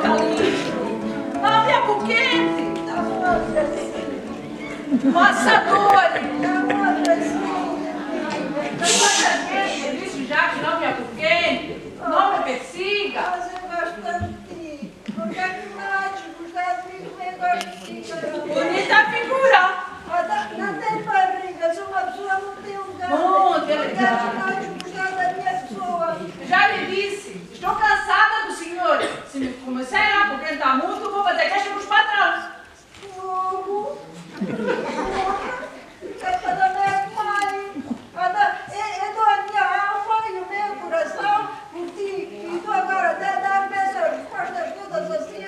Calixto. Abre a buquete. Passadores. Quantas vezes eu disse já que não me abuquete? Não me persiga. Mas eu gosto tanto de ti. Porque é que mais gostar de mim também gosto de ti. Bonita figura. Não tem barrigas, uma pessoa não tem lugar. Muito Porque é que legal. mais gostar da minha pessoa. Já lhe disse, estou cansada do senhor. Se me começar a apoquentar muito, vou fazer queixa para os patrões. Fogo. É para minha mãe. Eu dou a minha alma e o meu coração por ti. E tu agora dar-me essas respostas todas assim,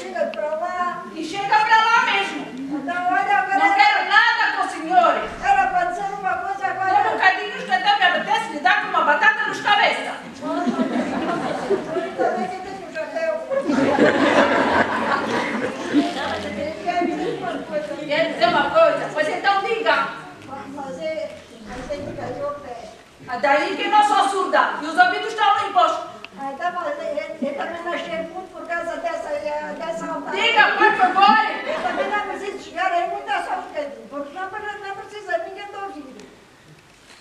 chega para lá. E chega para lá mesmo. Então, olha, agora Não quero nada com o senhor. era para dizer uma coisa Tem agora. bocadinhos que até me apetece lhe dar com uma batata nos cabeças. Também que tem o chapéu. Quer dizer uma coisa? Pois então diga. Mas é que caiu o pé. Daí que não sou surda e os ouvidos estão limpos. Eu também não achei muito por causa dessa altura. Diga, por favor. Eu também não preciso chegar aí muito só um bocadinho, porque não precisa ninguém te ouvir.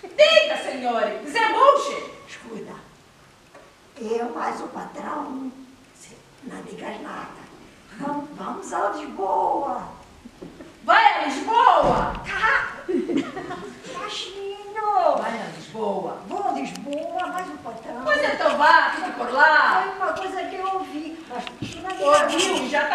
Diga, senhor. Desembuche. Escuta, eu mais o patrão, não digas nada. Vamos a Lisboa. Vai a Lisboa. Baixinho. Vai a Lisboa. Vou a Lisboa, mais o patrão. Pois então vá, fique por lá. Foi uma coisa que eu ouvi. Mas tu não digas Ouviu, já está